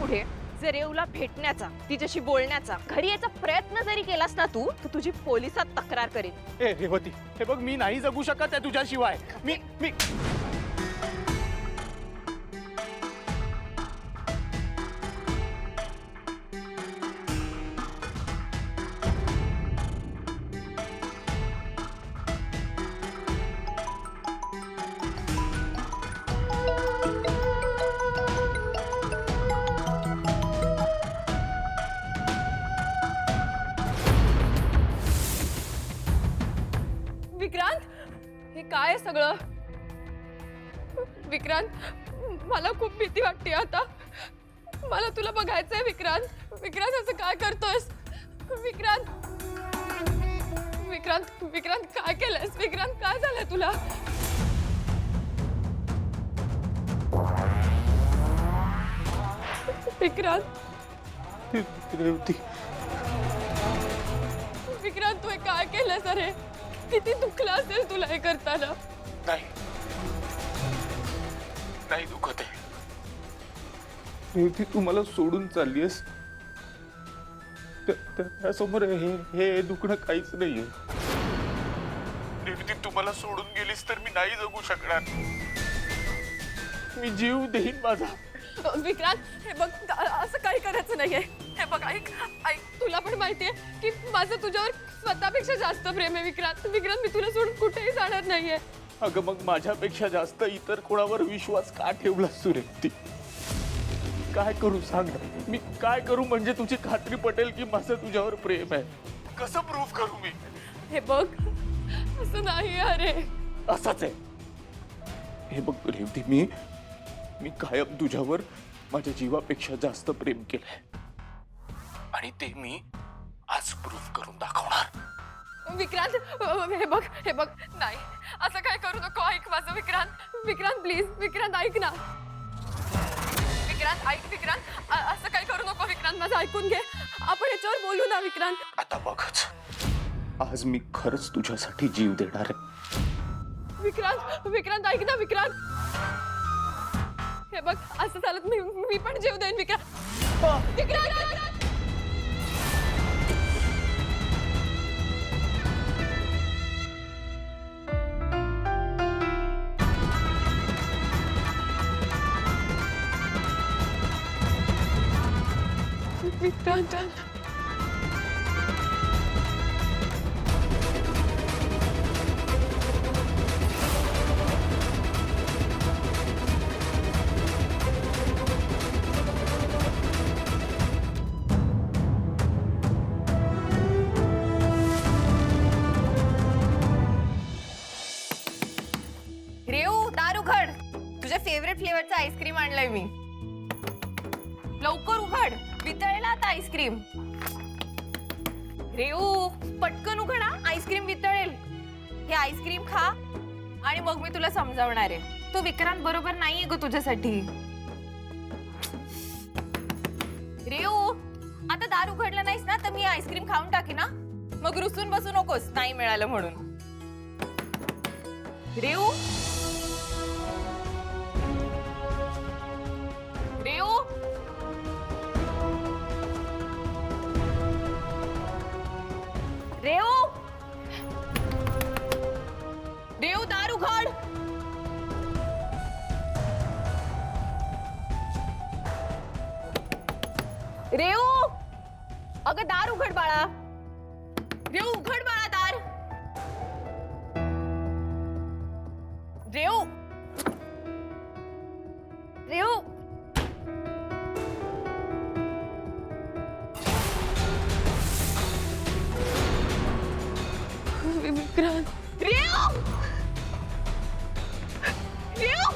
पुढे जर रेवला भेटण्याचा, तिच्याशी बोलण्याचा, घरी याचा प्रयत्न जरी केलास ना तू, तर तुझी पोलिसात तक्रार करेन. ए रेवती, हे बघ मी नाही जगू शकत आहे तुझ्याशिवाय. मी विक्रांत, हे काय सगळं? विक्रांत, मला खूप भीती वाटते आता. मला तुला बघायचंय विक्रांत. विक्रांत असं काय करतोयस? विक्रांत, विक्रांत, विक्रांत काय केलंयस? विक्रांत काय झालंय तुला? विक्रांत, रेवती, विक्रांत तू हे काय केलंयस? अरे किती दुखलं असेल तुला हे करताना. नाही नाही दुखत आहे रेवती. तू मला सोडून चाललीयस, त्यासमोर हे दुखणं काहीच नाहीये रेवती. तू मला सोडून गेलीस तर मी नाही जगू शकणार. मी जीव देईन माझा. विक्रांत, हे बघ असं काही करायचं नाहीये. हे बघ ऐक ऐक, तुला पण माहितीये की माझं तुझ्यावर स्वतःपेक्षा जास्त प्रेम आहे. विक्रांत, विक्रांत मी तुला सोडून कुठेही जाणार नाहीये. अगं मग माझ्यापेक्षा जास्त इतर कोणावर विश्वास का ठेवलास तू रेवती? काय करू सांग ना. मी काय करू म्हणजे तुझी खात्री पटेल की माझं तुझ्यावर प्रेम आहे? कसं प्रूव्ह करू मी? हे बघ असं नाही. अरे असंच आहे. हे बघ रेवती, मी कायम तुझ्यावर माझ्या जीवापेक्षा जास्त प्रेम केलंय आणि ते मी आज प्रूव्ह करून दाखवणार. विक्रांत, हे बघ नाही असं काय करू नको. ऐक माझं विक्रांत. विक्रांत प्लीज, विक्रांत ऐक ना. विक्रांत ऐक. विक्रांत असं काय करू नको. विक्रांत माझं ऐकून घे. आपण याच्यावर बोलू ना विक्रांत. आता बघच, आज मी खरंच तुझ्यासाठी जीव देणार आहे. विक्रांत, विक्रांत ऐक ना. विक्रांत हे बघ असं चालत मी पण जीव देईन. विक्रांत, विक्रांत. विक्रांत, रेव, दार उघड. तुझ्या फेवरेट फ्लेवरचा आईस्क्रीम आणलाय मी. लवकर उघड, वितळेला आता आईस्क्रीम. रेव पटकन उघड हा, आईस्क्रीम वितळेल. हे आईस्क्रीम खा आणि मग मी तुला समजावणार आहे. तो विक्रांत बरोबर नाहीये ग तुझ्यासाठी. रेव आता दार उघडलं नाहीस ना तर मी आईस्क्रीम खाऊन टाकी ना. मग रुसून बसू नकोस नाही मिळालं म्हणून. रेव, रेव, रेव, रेव दार उघड. रेव, अगं दार उघड बाळा. रेव उघड बाळा दार. रेव, रेव, विक्रांत, रेव, रेव.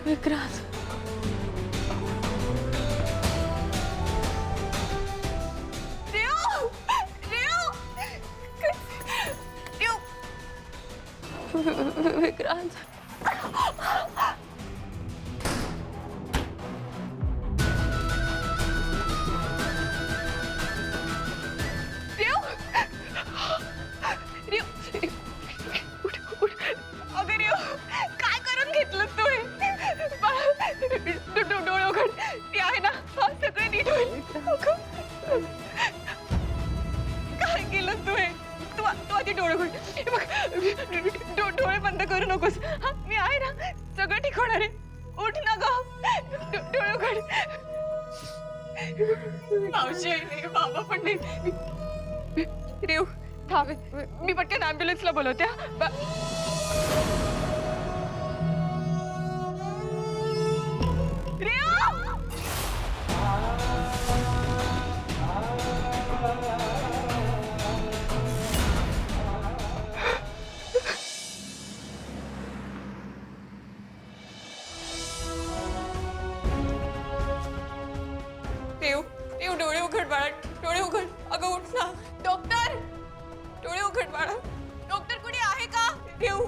विक्रांत, विक्रांत. देव, डोळे उघड. मावशी नाही, बाबा पण नाही. रेव थांब, मी पटकन ॲम्ब्युलन्सला बोलवते. रेव रेव डोळे उघड बाळा, डोळे उघड. अगं उठ ना. डॉक्टर, डोळे उघड बाळा. डॉक्टर कुणी आहे का? रेव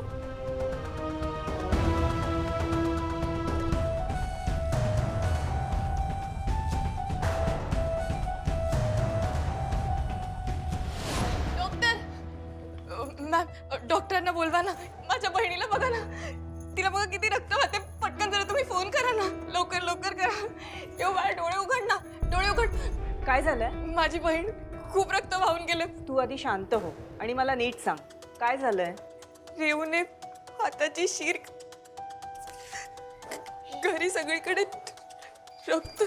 मॅम, डॉक्टरांना बोलवा ना. माझ्या बहिणीला बघा ना, तिला बघा किती रक्त वाहते. पटकन जरा तुम्ही फोन करा ना, लवकर लवकर करा. येऊ बाळा, डोळे उघड ना, डोळे उघड. काय झालंय? माझी बहीण खूप रक्त वाहून गेले. तू आधी शांत हो आणि मला नीट सांग काय झालंय. रेवूने हाताची शीर, घरी सगळीकडे रक्त.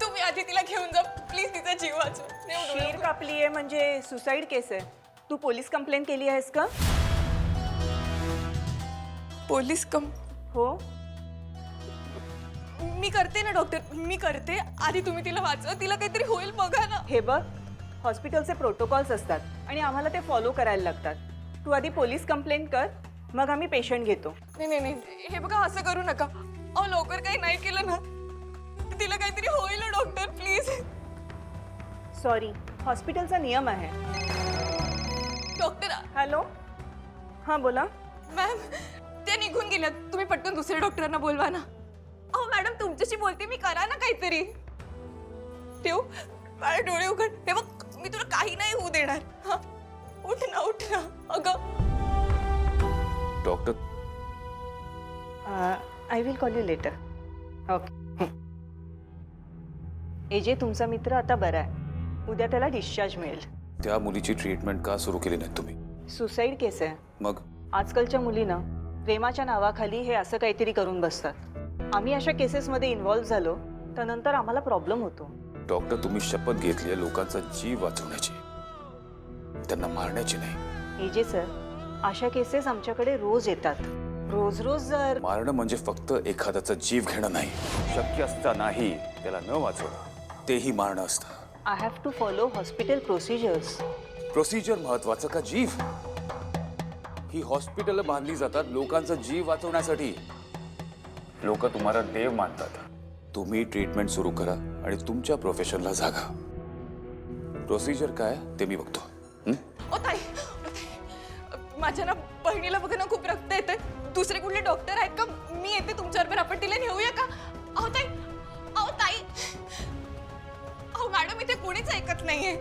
तुम्ही आधी तिला घेऊन जा प्लीज, तिचा जीव वाचवा. रेव, डोळे शीर उघड. कापली आहे म्हणजे सुसाईड केस आहे. तू पोलीस कंप्लेंट केली आहेस का? पोलीस हो. मी करते ना डॉक्टर, मी करते. आधी तुम्ही तिला वाचवा, तिला काहीतरी होईल बघा ना. हे बघ, हॉस्पिटलचे प्रोटोकॉल्स असतात आणि आम्हाला ते फॉलो करायला लागतात. तू आधी पोलीस कंप्लेंट कर, मग आम्ही पेशंट घेतो. नाही नाही नाही, हे बघा असं करू नका. अहो लवकर काही नाही केलं ना, तिला काहीतरी होईल ना डॉक्टर प्लीज. सॉरी, हॉस्पिटलचा नियम आहे. डॉक्टर. हॅलो, हां बोला. मॅम, ते निघून गेल्यात. तुम्ही पटकन दुसऱ्या डॉक्टरांना बोलवा ना. अहो मॅडम, तुमच्याशी बोलते मी, करा ना काहीतरी. ठेव बाळा, डोळे उघड. हे बघ, मी तुला काही नाही होऊ देणार. हा, उठ ना, उठ ना. अगं doctor, I will call you later. Okay. AJ, तुमचा मित्र आता बरा आहे. उद्या त्याला डिस्चार्ज मिळेल. त्या मुलीची ट्रीटमेंट का सुरू केली नाही तुम्ही? सुसाईड केस आहे. मग आजकालच्या मुलींना प्रेमाच्या नावाखाली हे असं काहीतरी करून बसतात. आम्ही अशा केसेसमध्ये इन्व्हॉल्व्ह झालो तर नंतर आम्हाला प्रॉब्लेम होतो. डॉक्टर, तुम्ही शपथ घेतली आहे लोकांचा जीव वाचवण्याची, त्यांना मारण्याची नाही. एजे सर, अशा केसेस आमच्याकडे रोज येतात. रोज रोज जर मारणं म्हणजे फक्त एखाद्याचा जीव घेणं नाही, शक्य असतानाही त्याला न वाचवणं तेही मारणं असतं. I have to follow hospital procedures. Procedure महत्वाचं का जीव? ही हॉस्पिटल बांधली जातात लोकांचा जीव वाचवण्यासाठी. लोक तुम्हाला देव मानतात. तुम्ही ट्रीटमेंट सुरू करा आणि तुमच्या प्रोफेशनला जागा. प्रोसिजर काय ते मी बघतो. ओ ताई, माझ्या ना बहिणीला बघा ना, खूप रक्त येतंय. दुसरे कुठले डॉक्टर आहेत का? मी येते तुमच्याबरोबर, आपण तिला नेऊया का? अहो ताई, अहो ताई, अहो मॅडम, इथे कुणीच ऐकत नाहीये.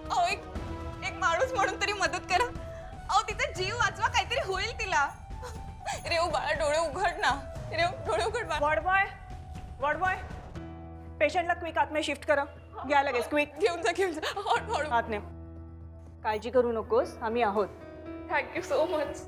अहो एक माणूस म्हणून तरी मदत करा. अहो तिचा जीव वाचवा, काहीतरी होईल तिला. रेव बाळा, डोळे उघड ना. रेव, डोळे उघड बाळा. वॉर्ड बॉय, पेशंटला क्विक आतमध्ये शिफ्ट करा. घ्या लगेच, क्विक. घेऊन जा, घेऊन जा. हळू. आतने. काळजी करू नकोस, आम्ही आहोत. Thank you so much.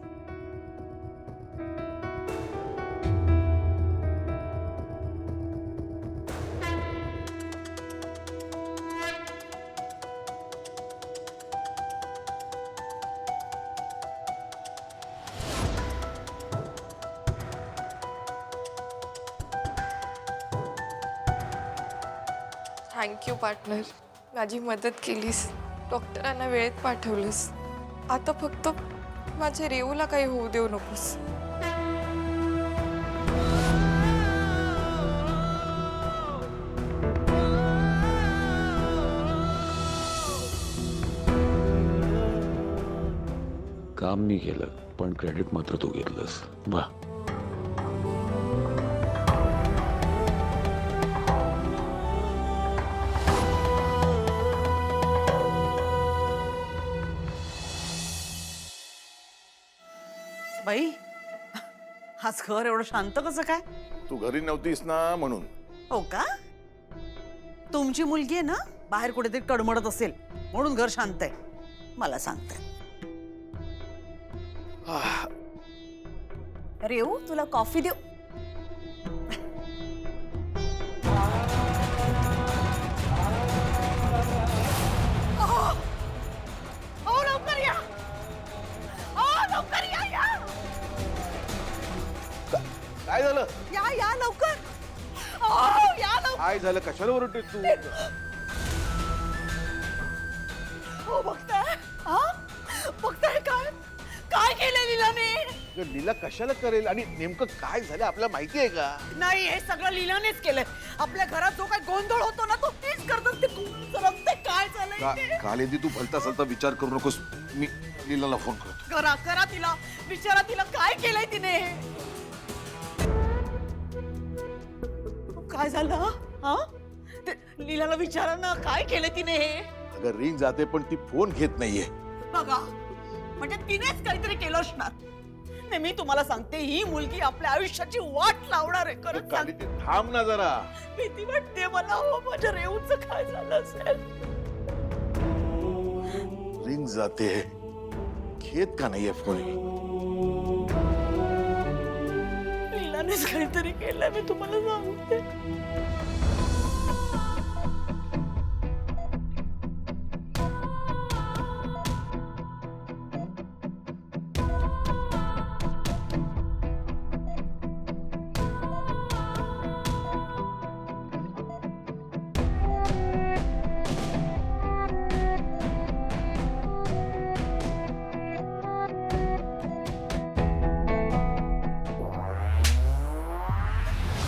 Thank you partner, माझी मदत केलीस. डॉक्टरांना वेळेत पाठवलंस. आता फक्त माझ्या रेवूला काही होऊ देऊ नकोस. काम नाही केलं पण क्रेडिट मात्र तू घेतलंस. वा. बाई, आज घर एवढं शांत कसं काय? तू घरी नव्हतीस ना म्हणून. हो का? तुमची मुलगी आहे ना, बाहेर कुठेतरी कडमडत असेल म्हणून घर शांत आहे. मला सांगते. रेऊ, तुला कॉफी देऊ? काय झालं या या लवकर अहो, या लवकर काय झालं कशाला ओरडते तू हो बघताय हा बघताय काय काय केलं लीलाने अगं, लीला कशाला करेल आणि नेमकं काय झालं आपल्याला माहिती आहे का नाही हे सगळं लीलानेच केलंय आपल्या घरात जो काय गोंधळ होतो ना तो तीच करत असते रमते काय झालंय कालेंदी तू भलता सलता विचार करू नकोस मी लीलाला फोन करतो करा करा तिला विचारा तिला काय केलंय तिने काय झालं हा ते लीलाला विचारा ना काय केलंय तिने अगं रिंग जाते पण ती फोन घेत नाहीये बघा म्हणजे तिनेच काहीतरी केलं असणार नाही मी तुम्हाला सांगते ही मुलगी आपल्या आयुष्याची वाट लावणार आहे खरंच कालेंदी थांब ना जरा भीती वाटते मला हो माझ्या रेऊचं काय झालं असेल रिंग जाते घेत का नाहीये फोन लीलानेच काहीतरी केलंय मी तुम्हाला सांगते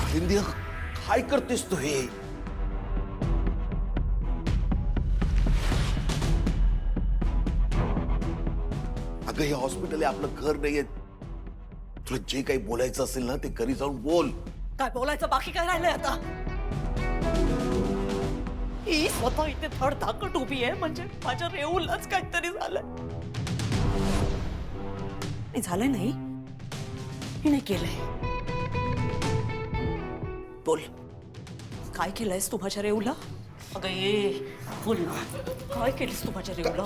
कालिंदी काय करतेस तू हे अगं हे हॉस्पिटल आहे आपलं घर नाहीये तुला जे काही बोलायचं असेल ना ते घरी जाऊन बोल काय बोलायचं बाकी काय राहिलंय आता ही स्वतः इथे थड धाकट उभी आहे म्हणजे माझ्या रेऊलाच काहीतरी झालंय नाही झालंय नाही हिने केलंय बोल काय केलंयस तू माझ्या रेऊला अगं ये बोल ना काय केलीस तू माझ्या रेऊला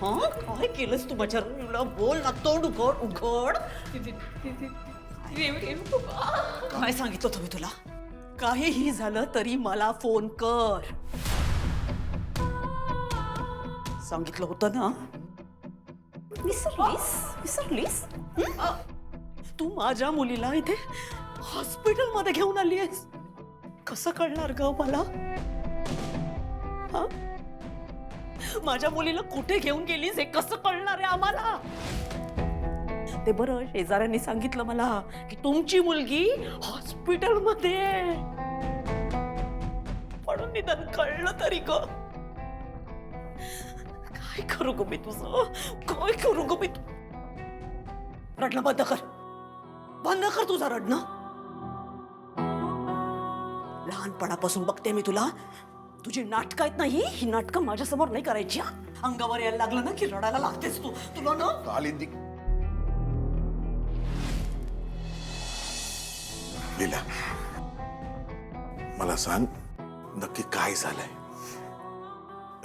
हा काय केलंस तू माझ्या रेऊला बोल ना तोंड उघड उघड काय सांगितलं होतं मी तुला काहीही झालं तरी मला फोन कर सांगितलं होतं ना विसरलीस तू माझ्या मुलीला इथे हॉस्पिटल मध्ये घेऊन आली आहेस कसं कळणार ग मला हा? माझ्या मुलीला कुठे घेऊन गेलीस हे कसं कळणार आहे आम्हाला ते बरं शेजाऱ्यांनी सांगितलं मला की तुमची मुलगी हॉस्पिटल मध्ये म्हणून निदान कळलं तरी ग काय करू ग मी तुझं काय करू ग मी रडणं बंद कर तुझं रडणं लहानपणापासून बघते मी तुला तुझी नाटकं आहेत नाही ही नाटकं माझ्यासमोर नाही करायची हा? अंगावर यायला लागलं ना की रडायला लागतेस तू तुला ना कालिंदी लीला मला सांग नक्की काय झालंय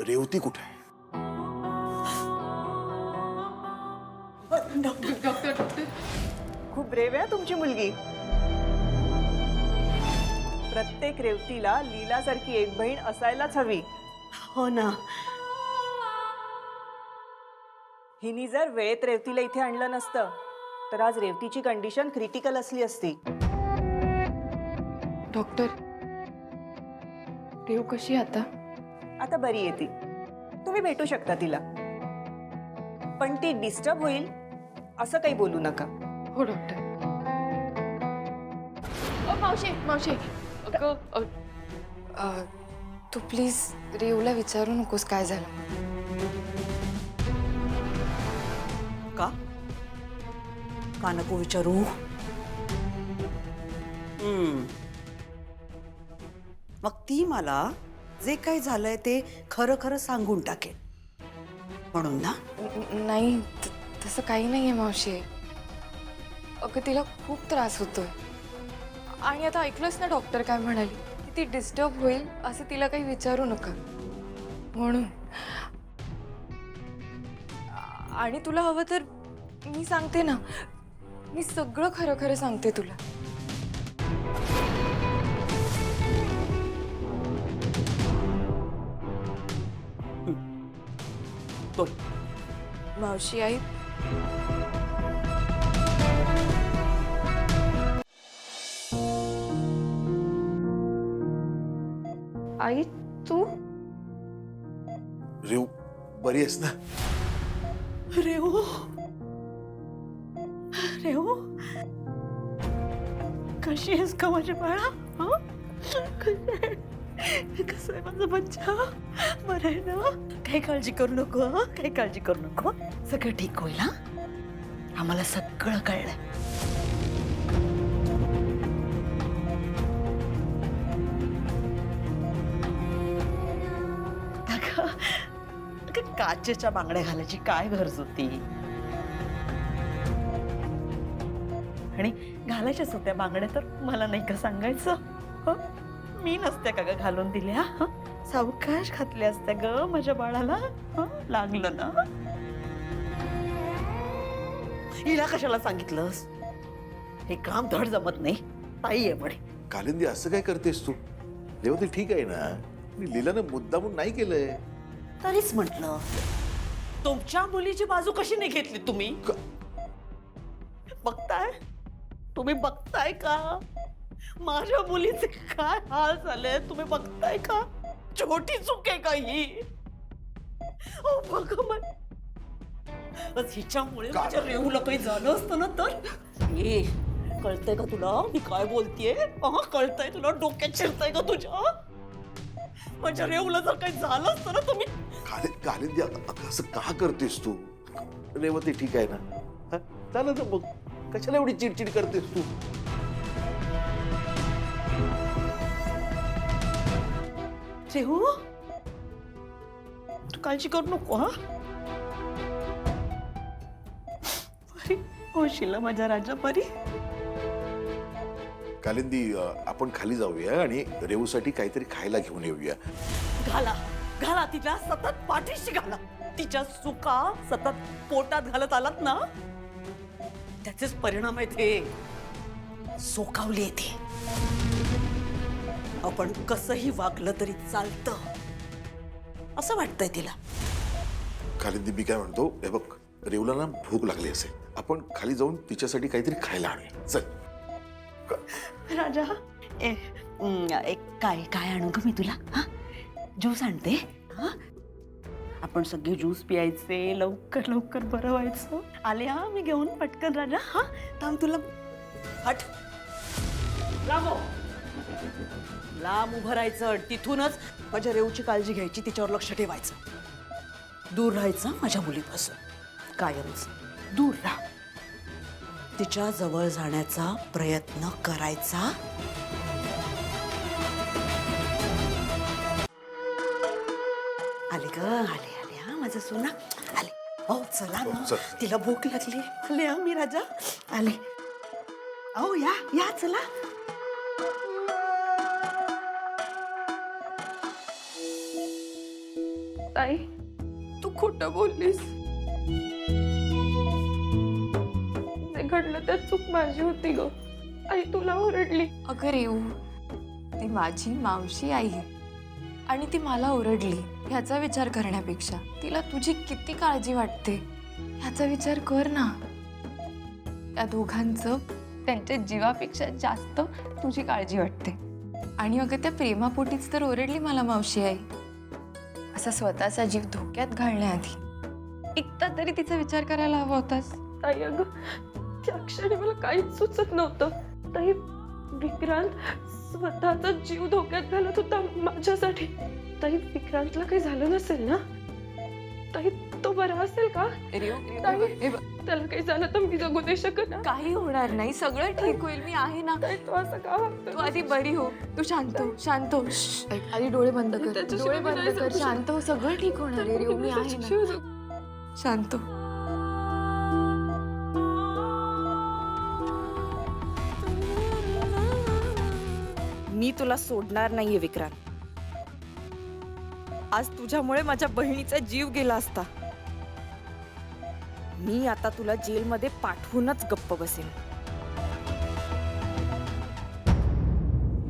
रेवती कुठे आहे खूप ब्रेव आहे तुमची मुलगी प्रत्येक रेवतीला लीलासारखी एक बहीण असायलाच हवी हो ना हिनी जर वेळेत रेवतीला इथे आणलं नसतं तर आज रेवतीची कंडिशन क्रिटिकल असली असती डॉक्टर रेव कशी आता आता बरी आहे ती तुम्ही भेटू शकता तिला पण ती डिस्टर्ब होईल असं काही बोलू नका हो डॉक्टर मावशी तू प्लीज रेवला विचारू नकोस काय झालं का नको विचारू मग ती मला जे काही झालंय ते खरं खरं सांगून टाकेल म्हणून ना नाही तसं काही नाहीये मावशी अगं तिला खूप त्रास होतोय आणि आता ऐकलंस ना डॉक्टर काय म्हणाली की ती डिस्टर्ब होईल असं तिला काही विचारू नका म्हणून आणि तुला हवं तर मी सांगते ना मी सगळं खरं खरं सांगते तुला बोल मावशी आई आई तू रेव बरी आहेस ना? रेवू रेवू कशी आहेस का माझ्या बाळा? हं? कसं आहे माझा बच्चा? बरं आहे ना? काही काळजी करू नको हं? काही काळजी करू नको, सगळं ठीक होईल. हा आम्हाला सगळं कळलंय. अगं काचेच्या बांगड्या घालायची काय गरज होती? आणि घालायच्याच होत्या बांगड्या तर मला नाही का सांगायचं? हं? मी नसत्या का ग घालून दिल्या? हं? सावकाश घातल्या असत्या ग माझ्या बाळाला. हं? लागलं ना? हिला कशाला सांगितलंस? हे काम धड जमत नाही. ताई आहे म्हणे. कालिंदी असं काय करतेस तू? रेवती ठीक आहे ना? मी लीलानं मुद्दामून नाही केलंय. तरीच म्हटलं तुमच्या मुलीची बाजू कशी नाही घेतली तुम्ही? बघताय तुम्ही, बघताय का माझ्या मुलीचे काय हाल झाले? तुम्ही बघताय का? छोटी चूक आहे का ही? ओ भगवान, बस हिच्यामुळे माझ्या रेवूला काही झालं असतं ना तर. ए कळतंय का तुला मी काय बोलतेय? कळतंय तुला? डोक्यात शिरतंय का तुझ्या? माझ्या रेवूला जर काही झालं असतं ना तुम्ही. कालिंदी असं का करतेस तू? रेवती ठीक आहे ना? हं? चालेल ना मग, कशाला एवढी चिडचिड करतेस तू? रेवू तू काळजी करू नको. हा परी होशील माझ्या राजा परी. कालिंदी आपण खाली जाऊया आणि रेवूसाठी काहीतरी खायला घेऊन येऊया. घाला घाला तिला सतत पाठीशी घाला. तिच्या चुका सतत पोटात घालत आलात ना त्याचेच परिणाम आहेत हे. सोकावली येते. आपण कसंही वागलं तरी चालतं असं वाटतंय तिला. कालिंदी मी काय म्हणतो, हे बघ रेवूला ना भूक लागली असेल, आपण खाली जाऊन तिच्यासाठी काहीतरी खायला आणूया. चल. राजा एक काय काय आणू ग मी तुला? हा ज्यूस आणते. हा आपण सगळे ज्यूस पियायचे, लवकर लवकर बरं व्हायचं. आले हा मी घेऊन पटकन राजा. हा थांब तुला हट रामो लांब उभं राहायचं. तिथूनच माझ्या रेवूची काळजी घ्यायची, तिच्यावर लक्ष ठेवायचं. दूर राहायचं माझ्या मुलीपासून. कायमच दूर राहा. तिच्या जवळ जाण्याचा प्रयत्न करायचा. आले ग आले आले हा माझं सोना आले. हो चला ना, चल. तिला भूक लागली. आले हा मी राजा आले. हो या या चला. ताई तू खोटं बोललीस. जे घडलं तर चूक माझी होती ग. आई तुला ओरडली. अगं रेवू, ती माझी मावशी आई आहे आणि ती मला ओरडली ह्याचा विचार करण्यापेक्षा तिला तुझी किती काळजी वाटते ह्याचा विचार कर ना. त्या दोघांचं त्यांच्या जीवापेक्षा जास्त तुझी काळजी वाटते. आणि अगं त्या प्रेमापोटीच तर ओरडली मला मावशी आई. असा स्वतःचा जीव धोक्यात घालण्याआधी एकदा तरी तिचा विचार करायला हवा होतास. ताई अगं त्या क्षणी मला काहीच सुचत नव्हतं. ताई विक्रांत स्वतःचा जीव धोक्यात घालत होता माझ्यासाठी. ताई विक्रांतला काही झालं नसेल ना? ताई तो बरा असेल का? ताई त्याला काही झालं तर मी जगू दे शकत ना? काही होणार नाही, सगळं ठीक होईल. मी आहे ना. तू असं का वागतोय? तू आधी बरी हो. तू शांत हो शांत हो. आधी डोळे बंद कर. डोळे बंद कर. शांत हो. सगळं ठीक होणार आहे रेवू. मी आहे ना. शांत हो. मी तुला सोडणार नाहीये विक्रांत. आज तुझ्यामुळे माझ्या बहिणीचा जीव गेला असता. मी आता तुला जेलमध्ये पाठवूनच गप्प बसेन.